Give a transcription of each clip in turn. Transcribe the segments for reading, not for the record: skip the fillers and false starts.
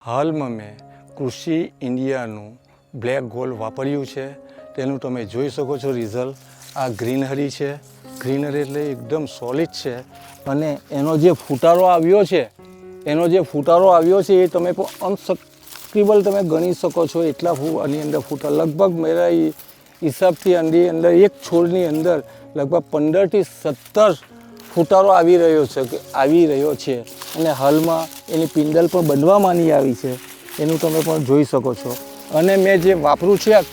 હાલમાં મેં કૃષિ ઇન્ડિયાનું બ્લેક ગોલ્ડ વાપર્યું છે. તેનું તમે જોઈ શકો છો રિઝલ્ટ. આ ગ્રીનરી છે. ગ્રીનરી એટલે એકદમ સોલિડ છે અને એનો જે ફૂટારો આવ્યો છે એ તમે અનસક્રિબલ તમે ગણી શકો છો. એટલા આની અંદર ફૂટા લગભગ મેરા હિસાબથી આની અંદર એક છોડની અંદર લગભગ 15થી 17 ફૂટારો આવી રહ્યો છે અને હાલમાં એની પિંડલ પણ બનવામાં આવી છે. એનું તમે પણ જોઈ શકો છો. અને મેં જે વાપરું છે આ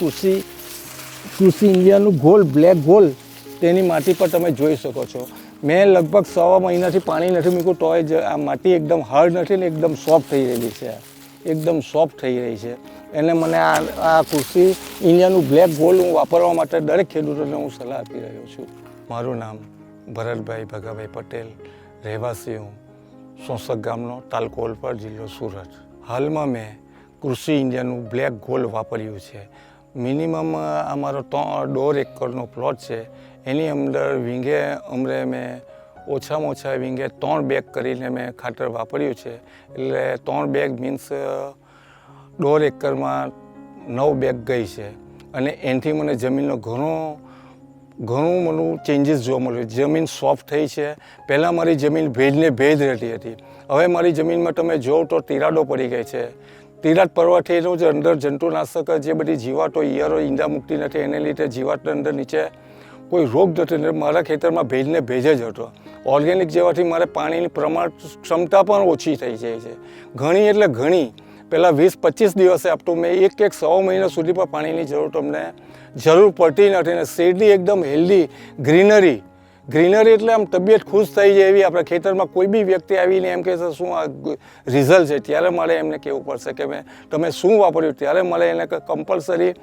કૃષિ ઇન્ડિયાનું ગોલ્ડ બ્લેક ગોલ્ડ તેની માટી પર તમે જોઈ શકો છો. મેં લગભગ 6 મહિનાથી પાણી નથી મૂક્યું તોય જ આ માટી એકદમ હાર્ડ નથી ને એકદમ સોફ્ટ થઈ રહેલી છે. એકદમ સોફ્ટ થઈ રહી છે. એને મને આ કૃષિ ઇન્ડિયાનું બ્લેક ગોલ્ડ હું વાપરવા માટે દરેક ખેડૂતોને હું સલાહ આપી રહ્યો છું. મારું નામ ભરતભાઈ ભગાભાઈ પટેલ, રહેવાસી હું સોંસક ગામનો, તાલુકો ઓલપાડ, જિલ્લો સુરત. હાલમાં મેં કૃષિ ઇન્ડિયાનું બ્લેક ગોલ્ડ વાપર્યું છે. મિનિમમ અમારો 1.5 એકરનો પ્લોટ છે. એની અંદર વીંગે અમરે મેં ઓછામાં ઓછા વીંગે 3 બેગ કરીને મેં ખાતર વાપર્યું છે. એટલે 3 બેગ મીન્સ 1.5 એકરમાં 9 બેગ ગઈ છે. અને એનાથી મને જમીનનો ઘણું મને ચેન્જીસ જોવા મળ્યું. જમીન સોફ્ટ થઈ છે. પહેલાં મારી જમીન ભેજ રહેતી હતી. હવે મારી જમીનમાં તમે જોવો તો તિરાડો પડી ગઈ છે. તિરાડ પડવાથી એનું જે અંદર જંતુનાશક જે બધી જીવાતો ઈયળો ઈંડા મૂકતી નથી એને લીધે જીવાતની અંદર નીચે કોઈ રોગ નથી. મારા ખેતરમાં ભેજ જ હતો. ઓર્ગેનિક જેવાથી મારે પાણીની ક્ષમતા પણ ઓછી થઈ જાય છે. ઘણી એટલે ઘણી. પહેલાં 20-25 દિવસે આપતું મેં એક 100 મહિના સુધી પણ પાણીની જરૂર પડતી નથી. અને શેડની એકદમ હેલ્ધી ગ્રીનરી એટલે આમ તબિયત ખુશ થઈ જાય એવી. આપણા ખેતરમાં કોઈ બી વ્યક્તિ આવીને એમ કહેશે શું આ રિઝલ્ટ છે, ત્યારે મારે એમને કહેવું પડશે કે તમે શું વાપર્યું. ત્યારે મારે એને કમ્પલસરી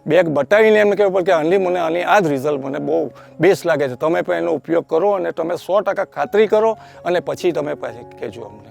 બેગ બતાવીને એમને કહેવું પડે કે આની આ જ રિઝલ્ટ મને બહુ બેસ્ટ લાગે છે. તમે પણ એનો ઉપયોગ કરો અને તમે 100% ખાતરી કરો અને પછી તમે પાછી કહેજો અમને.